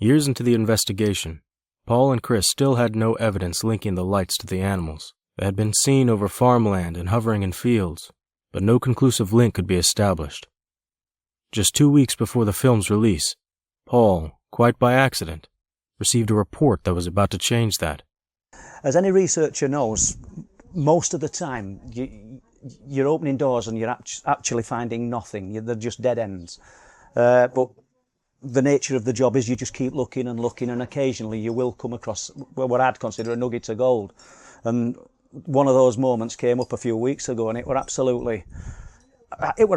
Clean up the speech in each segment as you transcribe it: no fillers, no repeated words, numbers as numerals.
Years into the investigation, Paul and Chris still had no evidence linking the lights to the animals. They had been seen over farmland and hovering in fields, but no conclusive link could be established. Just 2 weeks before the film's release, Paul, quite by accident, received a report that was about to change that. As any researcher knows, most of the time you're opening doors and you're actually finding nothing. They're just dead ends. But the nature of the job is you just keep looking and looking, and occasionally you will come across what I'd consider a nugget of gold. And one of those moments came up a few weeks ago, and it were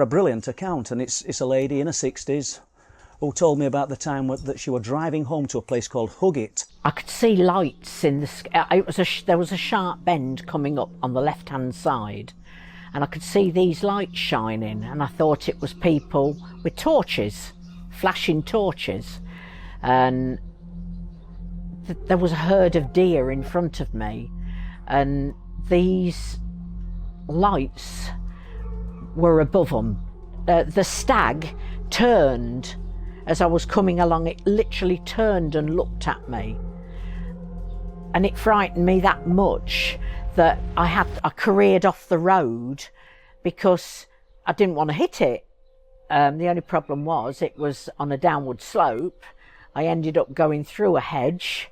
a brilliant account. And it's a lady in her 60s who told me about the time that she was driving home to a place called Huggett. I could see lights in the sky. There was a sharp bend coming up on the left-hand side, and I could see these lights shining, and I thought it was people with torches, flashing torches, and there was a herd of deer in front of me, and these lights were above them. The stag turned as I was coming along. It literally turned and looked at me, and it frightened me that much that I careered off the road because I didn't want to hit it. The only problem was it was on a downward slope. I ended up going through a hedge,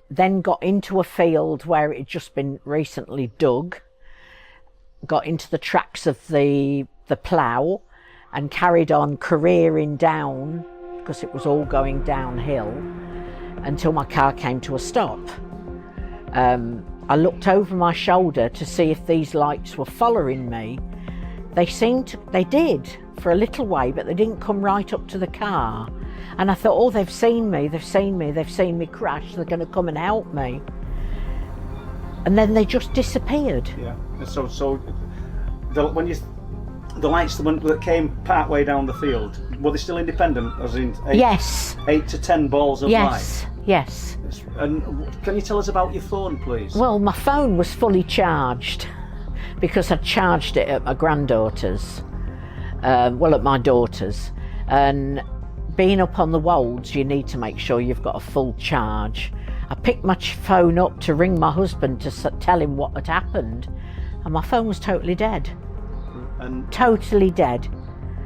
then got into a field where it had just been recently dug, got into the tracks of the plough, and carried on careering down, because it was all going downhill, until my car came to a stop. I looked over my shoulder to see if these lights were following me. They did for a little way, but they didn't come right up to the car. And I thought, oh, they've seen me crash, they're going to come and help me. And then they just disappeared. Yeah, the lights that came part way down the field, were they still independent, as in yes, 8 to 10 balls of light? Yes. And can you tell us about your phone, please? Well, my phone was fully charged because I charged it at my granddaughter's, at my daughter's. And being up on the wolds, you need to make sure you've got a full charge. I picked my phone up to ring my husband to tell him what had happened, and my phone was totally dead. Totally dead.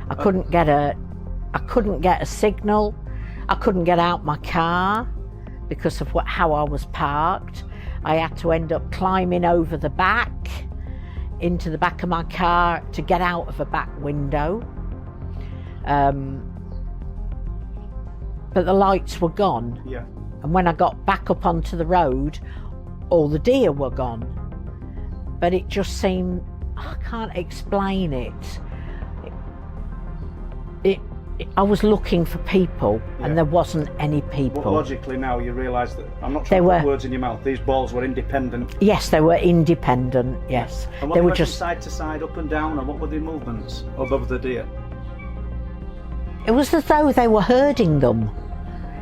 I couldn't get a signal. I couldn't get out my car because of how I was parked. I had to end up climbing over the back into the back of my car to get out of a back window. But the lights were gone. Yeah. And when I got back up onto the road, all the deer were gone. But it just seemed, I can't explain it. I was looking for people, and there wasn't any people. Well, logically now you realise that, I'm not trying to put words in your mouth, these balls were independent. Yes, they were independent, yes. And what they were just side to side, up and down, and what were the movements above the deer? It was as though they were herding them.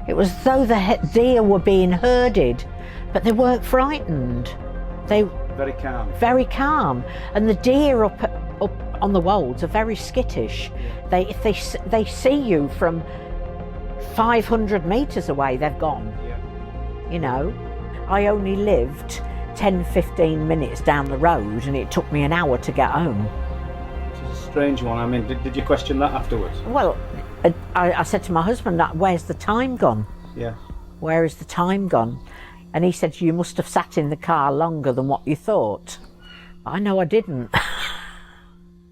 It was as though the deer were being herded, but they weren't frightened. They very calm. Very calm. And the deer up on the wolds are very skittish. If they see you from 500 metres away, they've gone. Yeah. You know, I only lived 10-15 minutes down the road, and it took me an hour to get home. It's a strange one. I mean, did you question that afterwards? Well, I said to my husband, where's the time gone? Yeah. Where is the time gone? And he said, you must have sat in the car longer than what you thought. I know I didn't.